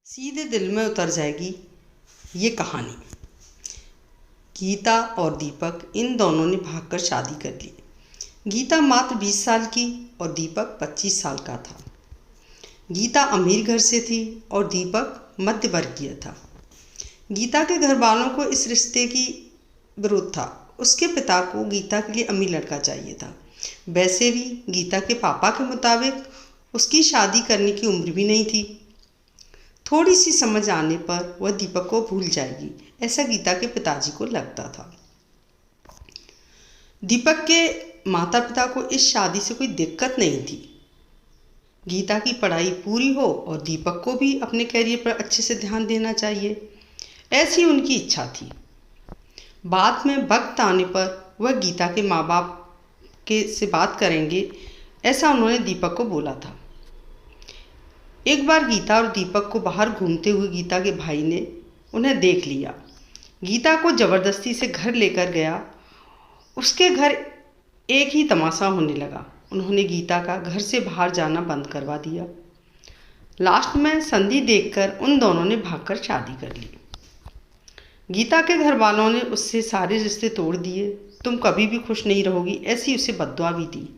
सीधे दिल में उतर जाएगी ये कहानी। गीता और दीपक इन दोनों ने भागकर शादी कर ली। गीता मात्र 20 साल की और दीपक 25 साल का था। गीता अमीर घर से थी और दीपक मध्य वर्गीय था। गीता के घर वालों को इस रिश्ते की विरोध था। उसके पिता को गीता के लिए अमीर लड़का चाहिए था। वैसे भी गीता के पापा के मुताबिक उसकी शादी करने की उम्र भी नहीं थी। थोड़ी सी समझ आने पर वह दीपक को भूल जाएगी, ऐसा गीता के पिताजी को लगता था। दीपक के माता पिता को इस शादी से कोई दिक्कत नहीं थी। गीता की पढ़ाई पूरी हो और दीपक को भी अपने करियर पर अच्छे से ध्यान देना चाहिए, ऐसी उनकी इच्छा थी। बाद में वक्त आने पर वह गीता के माँ बाप से बात करेंगे, ऐसा उन्होंने दीपक को बोला था। एक बार गीता और दीपक को बाहर घूमते हुए गीता के भाई ने उन्हें देख लिया। गीता को ज़बरदस्ती से घर लेकर गया। उसके घर एक ही तमाशा होने लगा। उन्होंने गीता का घर से बाहर जाना बंद करवा दिया। लास्ट में संधि देखकर उन दोनों ने भागकर शादी कर ली। गीता के घर वालों ने उससे सारे रिश्ते तोड़ दिए। तुम कभी भी खुश नहीं रहोगी, ऐसी उसे बद्दुआ भी दी।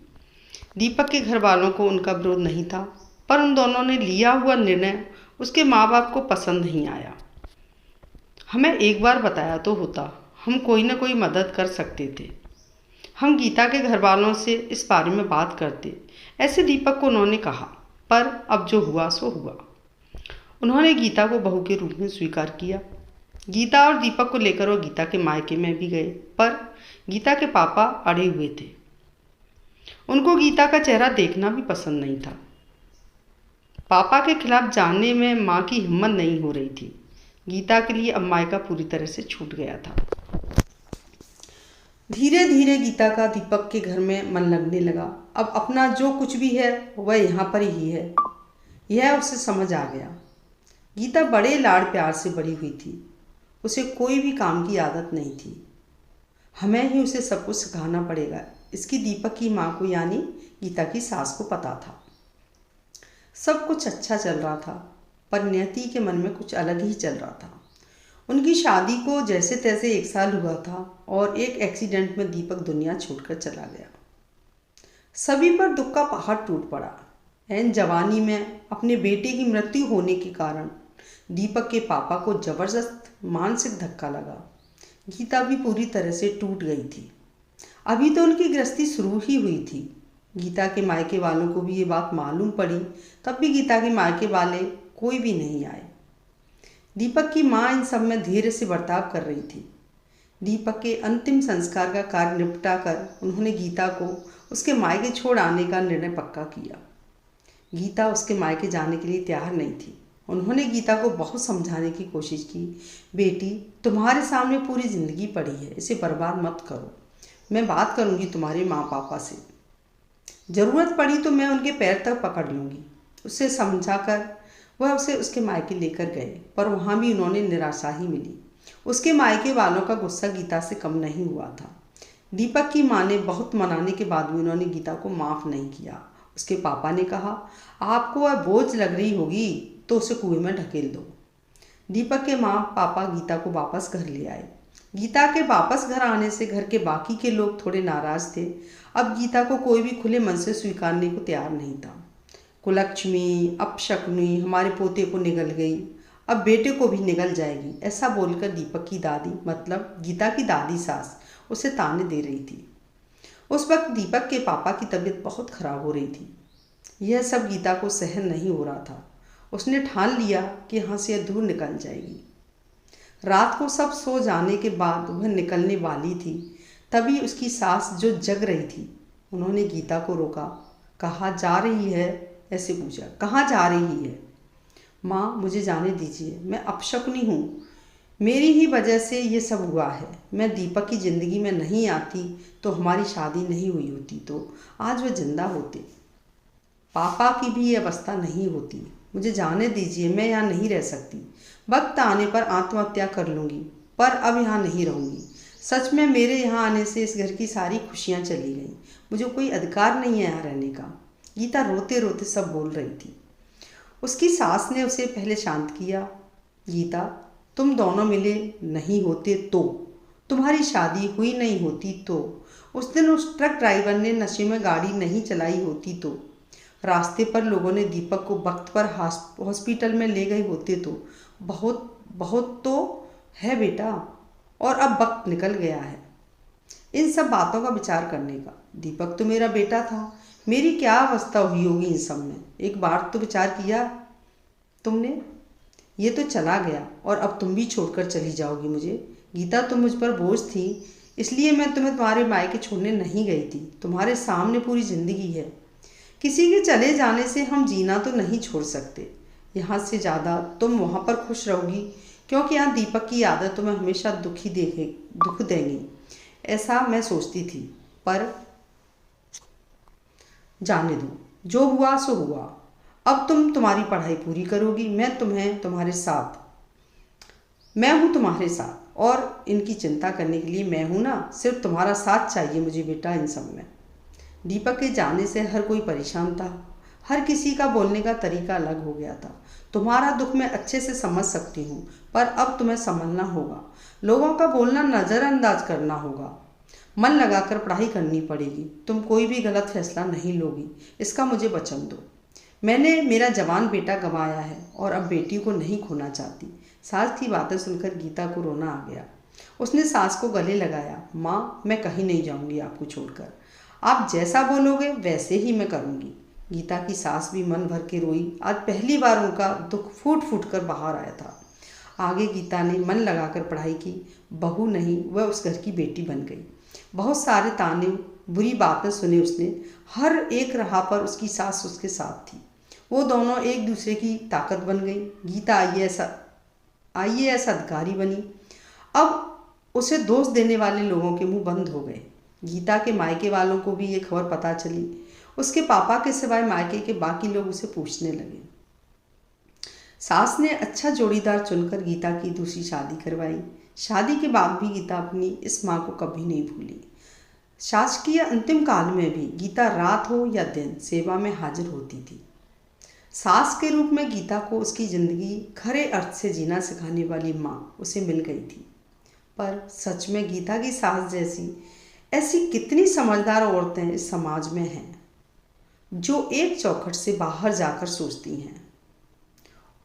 दीपक के घर वालों को उनका विरोध नहीं था, पर उन दोनों ने लिया हुआ निर्णय उसके माँ बाप को पसंद नहीं आया। हमें एक बार बताया तो होता, हम कोई ना कोई मदद कर सकते थे। हम गीता के घर वालों से इस बारे में बात करते, ऐसे दीपक को उन्होंने कहा। पर अब जो हुआ सो हुआ। उन्होंने गीता को बहू के रूप में स्वीकार किया। गीता और दीपक को लेकर वो गीता के मायके में भी गए, पर गीता के पापा अड़े हुए थे। उनको गीता का चेहरा देखना भी पसंद नहीं था। पापा के खिलाफ जाने में माँ की हिम्मत नहीं हो रही थी। गीता के लिए अब मायका पूरी तरह से छूट गया था। धीरे धीरे गीता का दीपक के घर में मन लगने लगा। अब अपना जो कुछ भी है वह यहाँ पर ही है, यह उसे समझ आ गया। गीता बड़े लाड़ प्यार से बड़ी हुई थी। उसे कोई भी काम की आदत नहीं थी। हमें ही उसे सब कुछ सिखाना पड़ेगा, इसकी दीपक की माँ को यानी गीता की सास को पता था। सब कुछ अच्छा चल रहा था, पर नियति के मन में कुछ अलग ही चल रहा था। उनकी शादी को जैसे तैसे 1 साल हुआ था और एक एक्सीडेंट में दीपक दुनिया छोड़कर चला गया। सभी पर दुख का पहाड़ टूट पड़ा। ऐन जवानी में अपने बेटे की मृत्यु होने के कारण दीपक के पापा को जबरदस्त मानसिक धक्का लगा। गीता भी पूरी तरह से टूट गई थी। अभी तो उनकी गृहस्थी शुरू ही हुई थी। गीता के मायके वालों को भी ये बात मालूम पड़ी, तब भी गीता के मायके वाले कोई भी नहीं आए। दीपक की माँ इन सब में धीरे से बर्ताव कर रही थी। दीपक के अंतिम संस्कार का कार्य निपटा कर उन्होंने गीता को उसके मायके छोड़ आने का निर्णय पक्का किया। गीता उसके मायके जाने के लिए तैयार नहीं थी। उन्होंने गीता को बहुत समझाने की कोशिश की। बेटी, तुम्हारे सामने पूरी ज़िंदगी पड़ी है, इसे बर्बाद मत करो। मैं बात करूँगी तुम्हारे माँ पापा से, ज़रूरत पड़ी तो मैं उनके पैर तक पकड़ लूँगी। उसे समझाकर वह उसे उसके मायके लेकर गए, पर वहाँ भी उन्होंने निराशा ही मिली। उसके मायके वालों का गुस्सा गीता से कम नहीं हुआ था। दीपक की माँ ने बहुत मनाने के बाद भी उन्होंने गीता को माफ़ नहीं किया। उसके पापा ने कहा, आपको वह बोझ लग रही होगी तो उसे कुएं में ढकेल दो। दीपक के माँ पापा गीता को वापस घर ले आए। गीता के वापस घर आने से घर के बाकी के लोग थोड़े नाराज थे। अब गीता को कोई भी खुले मन से स्वीकारने को तैयार नहीं था। कुलक्ष्मी, अपशकुनी हमारे पोते को निगल गई, अब बेटे को भी निगल जाएगी, ऐसा बोलकर दीपक की दादी, मतलब गीता की दादी सास, उसे ताने दे रही थी। उस वक्त दीपक के पापा की तबीयत बहुत खराब हो रही थी। यह सब गीता को सहन नहीं हो रहा था। उसने ठान लिया कि यहाँ से दूर निकल जाएगी। रात को सब सो जाने के बाद वह निकलने वाली थी, तभी उसकी सास जो जग रही थी, उन्होंने गीता को रोका। कहाँ जा रही है, ऐसे पूछा। कहाँ जा रही है? माँ, मुझे जाने दीजिए, मैं अपशकुनी हूँ। मेरी ही वजह से ये सब हुआ है। मैं दीपक की ज़िंदगी में नहीं आती तो हमारी शादी नहीं हुई होती, तो आज वह जिंदा होते। पापा की भी ये अवस्था नहीं होती। मुझे जाने दीजिए, मैं यहाँ नहीं रह सकती। वक्त आने पर आत्महत्या कर लूँगी, पर अब यहाँ नहीं रहूँगी। सच में मेरे यहाँ आने से इस घर की सारी खुशियाँ चली गईं। मुझे कोई अधिकार नहीं है यहाँ रहने का। गीता रोते रोते सब बोल रही थी। उसकी सास ने उसे पहले शांत किया। गीता, तुम दोनों मिले नहीं होते तो, तुम्हारी शादी हुई नहीं होती तो, उस दिन उस ट्रक ड्राइवर ने नशे में गाड़ी नहीं चलाई होती तो, रास्ते पर लोगों ने दीपक को वक्त पर हॉस्पिटल में ले गए होते तो, बहुत बहुत तो है बेटा। और अब वक्त निकल गया है इन सब बातों का विचार करने का। दीपक तो मेरा बेटा था, मेरी क्या अवस्था हुई होगी इन सब में, एक बार तो विचार किया तुमने? ये तो चला गया और अब तुम भी छोड़कर चली जाओगी मुझे। गीता, तुम मुझ पर बोझ थी, इसलिए मैं तुम्हें तुम्हारे मायके छोड़ने नहीं गई थी। तुम्हारे सामने पूरी जिंदगी है। किसी के चले जाने से हम जीना तो नहीं छोड़ सकते। यहाँ से ज़्यादा तुम वहाँ पर खुश रहोगी, क्योंकि यहाँ दीपक की आदत तुम्हें हमेशा दुख देंगी, ऐसा मैं सोचती थी। पर जाने दो, जो हुआ सो हुआ। अब तुम तुम्हारी पढ़ाई पूरी करोगी, मैं हूँ तुम्हारे साथ, और इनकी चिंता करने के लिए मैं हूँ ना। सिर्फ तुम्हारा साथ चाहिए मुझे बेटा इन सब में। दीपक के जाने से हर कोई परेशान था। हर किसी का बोलने का तरीका अलग हो गया था। तुम्हारा दुख मैं अच्छे से समझ सकती हूँ, पर अब तुम्हें संभलना होगा। लोगों का बोलना नज़रअंदाज करना होगा। मन लगाकर पढ़ाई करनी पड़ेगी। तुम कोई भी गलत फैसला नहीं लोगी, इसका मुझे वचन दो। मैंने मेरा जवान बेटा गंवाया है और अब बेटी को नहीं खोना चाहती। सास की बातें सुनकर गीता को रोना आ गया। उसने सास को गले लगाया। माँ, मैं कहीं नहीं जाऊंगी आपको छोड़कर। आप जैसा बोलोगे वैसे ही मैं करूंगी। गीता की सास भी मन भर के रोई। आज पहली बार उनका दुख फूट फूट कर बाहर आया था। आगे गीता ने मन लगाकर पढ़ाई की। बहू नहीं, वह उस घर की बेटी बन गई। बहुत सारे ताने, बुरी बातें सुने उसने। हर एक राह पर उसकी सास उसके साथ थी। वो दोनों एक दूसरे की ताकत बन गई। गीता IAS अधिकारी बनी। अब उसे दोष देने वाले लोगों के मुंह बंद हो गए। गीता के मायके वालों को भी ये खबर पता चली। उसके पापा के सिवाय मायके के बाकी लोग उसे पूछने लगे। सास ने अच्छा जोड़ीदार चुनकर गीता की दूसरी शादी करवाई। शादी के बाद भी गीता अपनी इस माँ को कभी नहीं भूली। शासकीय अंतिम काल में भी गीता रात हो या दिन सेवा में हाजिर होती थी। सास के रूप में गीता को उसकी ज़िंदगी खरे अर्थ से जीना सिखाने वाली माँ उसे मिल गई थी। पर सच में गीता की सास जैसी ऐसी कितनी समझदार औरतें इस समाज में हैं, जो एक चौखट से बाहर जाकर सोचती हैं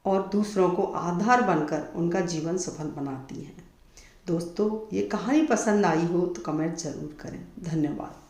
और दूसरों को आधार बनकर उनका जीवन सफल बनाती हैं। दोस्तों, ये कहानी पसंद आई हो तो कमेंट ज़रूर करें। धन्यवाद।